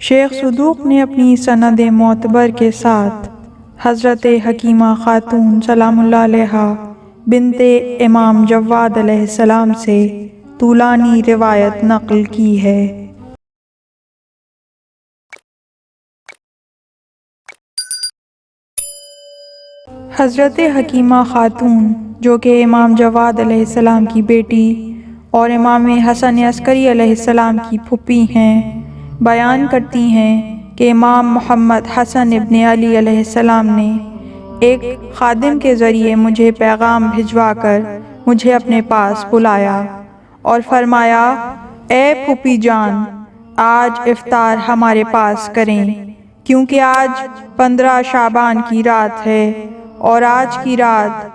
شیخ صدوق نے اپنی سند معتبر کے ساتھ حضرت حکیمہ خاتون سلام اللہ علیہا بنت امام جواد علیہ السلام سے طولانی روایت نقل کی ہے۔ حضرت حکیمہ خاتون جو کہ امام جواد علیہ السلام کی بیٹی اور امام حسن عسکری علیہ السلام کی پھوپھی ہیں، بیان کرتی ہیں کہ امام محمد حسن ابن علی علیہ السلام نے ایک خادم کے ذریعے مجھے پیغام بھجوا کر مجھے اپنے پاس بلایا اور فرمایا، اے پھوپھی جان، آج افطار ہمارے پاس کریں، کیونکہ آج 15 شعبان کی رات ہے اور آج کی رات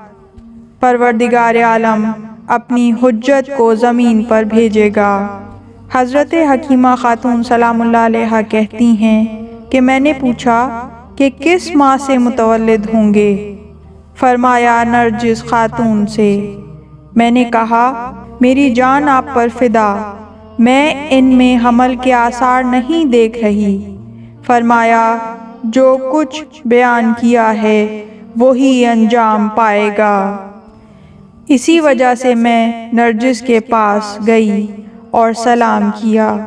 پروردگار عالم اپنی حجت کو زمین پر بھیجے گا۔ حضرت حکیمہ خاتون سلام اللہ علیہا کہتی ہیں کہ میں نے پوچھا کہ کس ماں سے متولد ہوں گے؟ فرمایا، نرجس خاتون سے۔ میں نے کہا، میری جان آپ پر فدا، میں ان میں حمل کے آثار نہیں دیکھ رہی۔ فرمایا، جو کچھ بیان کیا ہے وہی انجام پائے گا۔ اسی وجہ سے میں نرجس کے پاس گئی اور سلام کیا۔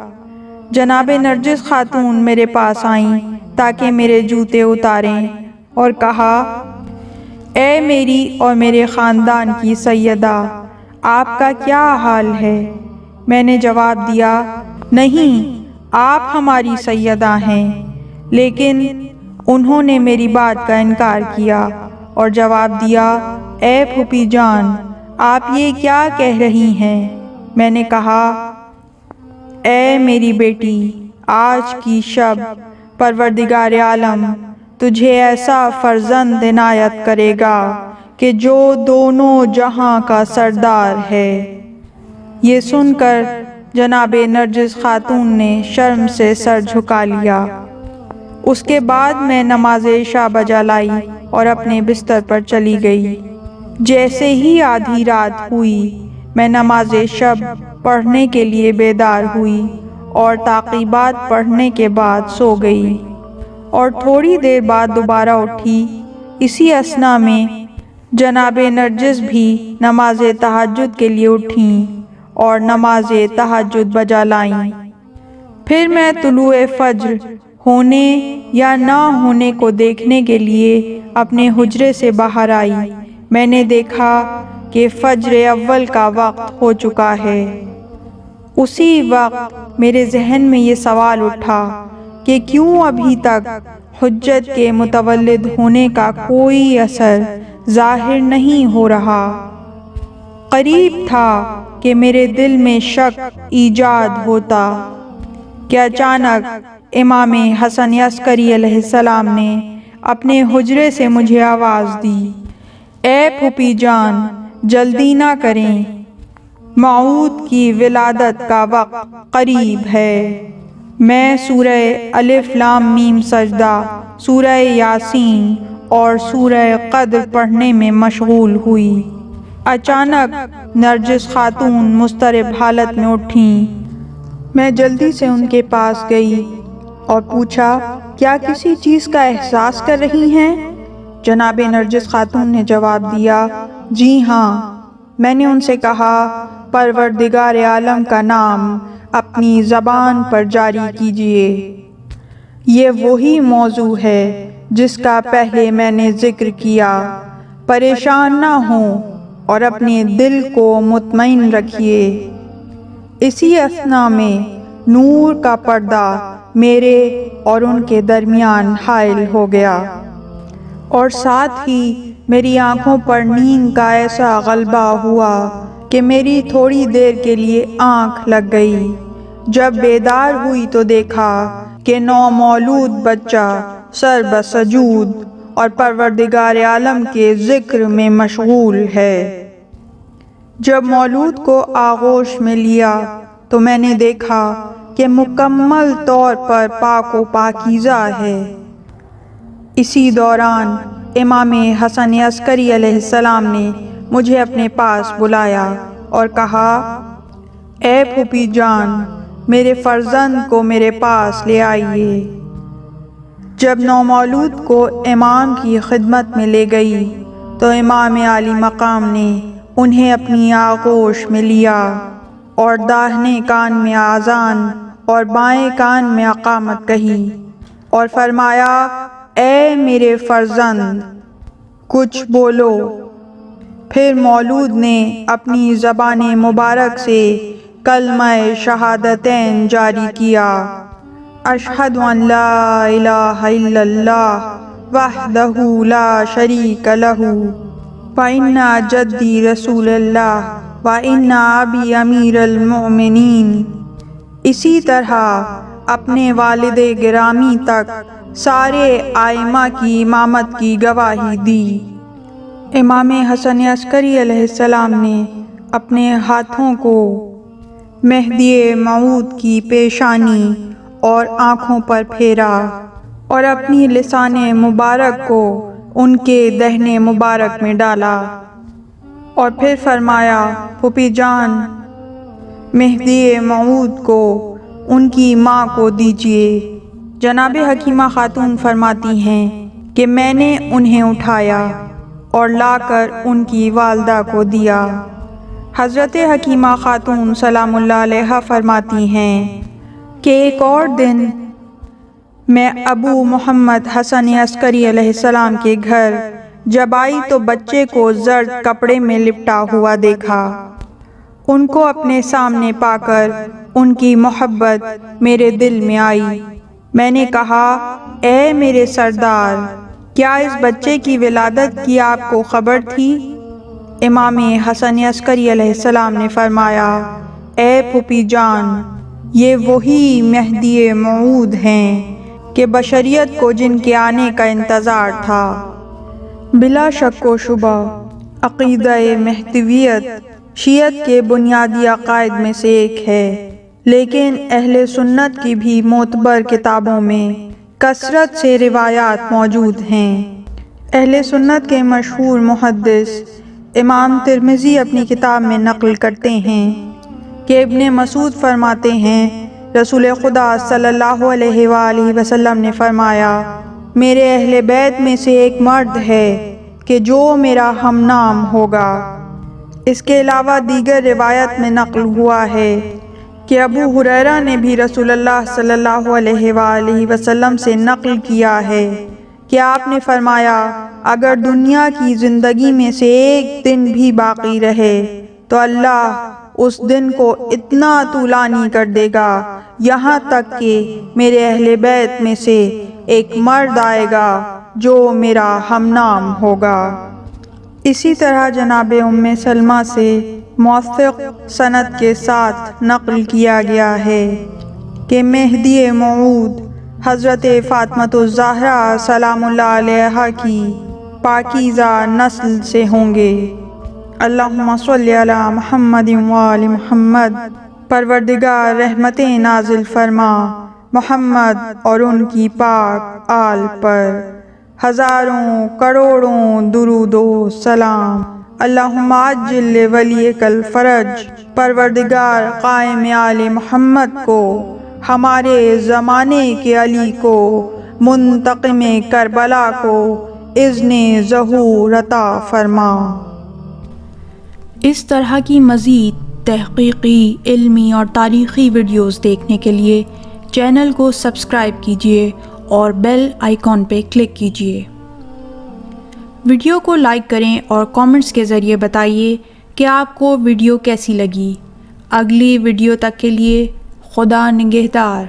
جناب نرجس خاتون میرے پاس آئیں تاکہ میرے جوتے اتاریں اور کہا، اے میری اور میرے خاندان کی سیدہ، آپ کا کیا حال ہے؟ میں نے جواب دیا، نہیں، آپ ہماری سیدہ ہیں۔ لیکن انہوں نے میری بات کا انکار کیا اور جواب دیا، اے پھوپھی جان، آپ یہ کیا کہہ رہی ہیں؟ میں نے کہا، اے میری بیٹی، آج کی شب پروردگار عالم تجھے ایسا فرزند عنایت کرے گا کہ جو دونوں جہاں کا سردار ہے۔ یہ سن کر جناب نرجس خاتون نے شرم سے سر جھکا لیا۔ اس کے بعد میں نماز عشاء بجا لائی اور اپنے بستر پر چلی گئی۔ جیسے ہی آدھی رات ہوئی، میں نماز شب پڑھنے کے لیے بیدار ہوئی اور تعقیبات پڑھنے کے بعد سو گئی اور تھوڑی دیر بعد دوبارہ اٹھی۔ اسی اثنا میں جناب نرجس بھی نماز تہجد کے لیے اٹھیں اور نماز تہجد بجا لائیں۔ پھر میں طلوع فجر ہونے یا نہ ہونے کو دیکھنے کے لیے اپنے حجرے سے باہر آئی۔ میں نے دیکھا کہ فجر اول کا وقت ہو چکا ہے۔ اسی وقت میرے ذہن میں یہ سوال اٹھا کہ کیوں ابھی تک حجت کے متولد ہونے کا کوئی اثر ظاہر نہیں ہو رہا۔ قریب تھا کہ میرے دل میں شک ایجاد ہوتا کہ اچانک امام حسن عسکری علیہ السلام نے اپنے حجرے سے مجھے آواز دی، اے پھوپھی جان، جلدی نہ کریں، موعود کی ولادت کا وقت قریب ہے۔ میں سورہ الف لام میم سجدہ، سورہ یاسین اور سورہ قدر پڑھنے میں مشغول ہوئی۔ اچانک نرجس خاتون مضطرب حالت میں اٹھیں۔ میں جلدی سے ان کے پاس گئی اور پوچھا، کیا کسی چیز کا احساس کر رہی ہیں؟ جناب نرجس خاتون نے جواب دیا، جی ہاں۔ میں نے ان سے کہا، پروردگار عالم کا نام اپنی زبان پر جاری کیجئے۔ یہ وہی موضوع ہے جس کا پہلے میں نے ذکر کیا۔ پریشان نہ ہوں اور اپنے دل کو مطمئن رکھیے۔ اسی اثنا میں نور کا پردہ میرے اور ان کے درمیان حائل ہو گیا اور ساتھ ہی میری آنکھوں پر نیند کا ایسا غلبہ ہوا کہ میری تھوڑی دیر کے لیے آنکھ لگ گئی۔ جب بیدار ہوئی تو دیکھا کہ نومولود بچہ سر بسجود اور پروردگار عالم کے ذکر میں مشغول ہے۔ جب مولود کو آغوش میں لیا تو میں نے دیکھا کہ مکمل طور پر پاک و پاکیزہ ہے۔ اسی دوران امام حسن عسکری علیہ السلام نے مجھے اپنے پاس بلایا اور کہا، اے پھوپھی جان، میرے فرزند کو میرے پاس لے آئیے۔ جب نومولود کو امام کی خدمت میں لے گئی تو امام عالی مقام نے انہیں اپنی آغوش میں لیا اور داہنے کان میں آذان اور بائیں کان میں اقامت کہی اور فرمایا، اے میرے فرزند کچھ بولو۔ پھر مولود نے اپنی زبان مبارک سے کلمہ شہادتین جاری کیا، اشہد ان لا الہ الا اللہ وحدہ لا شریک لہ وان جدی رسول اللہ وان ابی امیر المؤمنین۔ اسی طرح اپنے والد گرامی تک سارے ائمہ کی امامت کی گواہی دی۔ امام حسن عسکری علیہ السلام نے اپنے ہاتھوں کو مہدی موعود کی پیشانی اور آنکھوں پر پھیرا اور اپنی لسان مبارک کو ان کے دہنے مبارک میں ڈالا اور پھر فرمایا، پھوپھی جان مہدی موعود کو ان کی ماں کو دیجیے۔ جناب حکیمہ خاتون فرماتی ہیں کہ میں نے انہیں اٹھایا اور لا کر ان کی والدہ کو دیا۔ حضرت حکیمہ خاتون سلام اللہ علیہا فرماتی ہیں کہ ایک اور دن میں ابو محمد حسن عسکری علیہ السلام کے گھر جب آئی تو بچے کو زرد کپڑے میں لپٹا ہوا دیکھا۔ ان کو اپنے سامنے پا کر ان کی محبت میرے دل میں آئی۔ میں نے کہا، اے میرے سردار، کیا اس بچے کی ولادت کی آپ کو خبر تھی؟ امام حسن عسکری علیہ السلام نے فرمایا، اے پھوپھی جان، یہ وہی مہدی موعود ہیں کہ بشریت کو جن کے آنے کا انتظار تھا۔ بلا شک و شبہ عقیدہ مہدویت شیعت کے بنیادی عقائد میں سے ایک ہے، لیکن اہل سنت کی بھی معتبر کتابوں میں کثرت سے روایات موجود ہیں۔ اہل سنت کے مشہور محدث امام ترمذی اپنی کتاب میں نقل کرتے ہیں کہ ابن مسعود فرماتے ہیں، رسول خدا صلی اللہ علیہ وآلہ وسلم نے فرمایا، میرے اہل بیت میں سے ایک مرد ہے کہ جو میرا ہم نام ہوگا۔ اس کے علاوہ دیگر روایت میں نقل ہوا ہے کہ ابو ہریرہ نے بھی رسول اللہ صلی اللہ علیہ وآلہ وسلم سے نقل کیا ہے کہ آپ نے فرمایا، اگر دنیا کی زندگی میں سے ایک دن بھی باقی رہے تو اللہ اس دن کو اتنا طولانی کر دے گا یہاں تک کہ میرے اہل بیت میں سے ایک مرد آئے گا جو میرا ہم نام ہوگا۔ اسی طرح جناب ام سلمہ سے موثق سند کے ساتھ نقل کیا گیا ہے کہ مہدی موعود حضرت فاطمہ الزہرا سلام اللہ علیہا کی پاکیزہ نسل سے ہوں گے۔ اللہم صلی علی محمد وآل محمد۔ پروردگار رحمتیں نازل فرما محمد اور ان کی پاک آل پر ہزاروں کروڑوں درود و سلام۔ اللہم عجل لولیک الفرج۔ پروردگار قائم آل محمد کو، ہمارے زمانے کے علی کو، منتقم کربلا کو اذن ظہور عطا فرما۔ اس طرح کی مزید تحقیقی، علمی اور تاریخی ویڈیوز دیکھنے کے لیے چینل کو سبسکرائب کیجیے اور بیل آئیکن پہ کلک کیجیے۔ ویڈیو کو لائک کریں اور کامنٹس کے ذریعے بتائیے کہ آپ کو ویڈیو کیسی لگی۔ اگلی ویڈیو تک کے لیے خدا نگہدار۔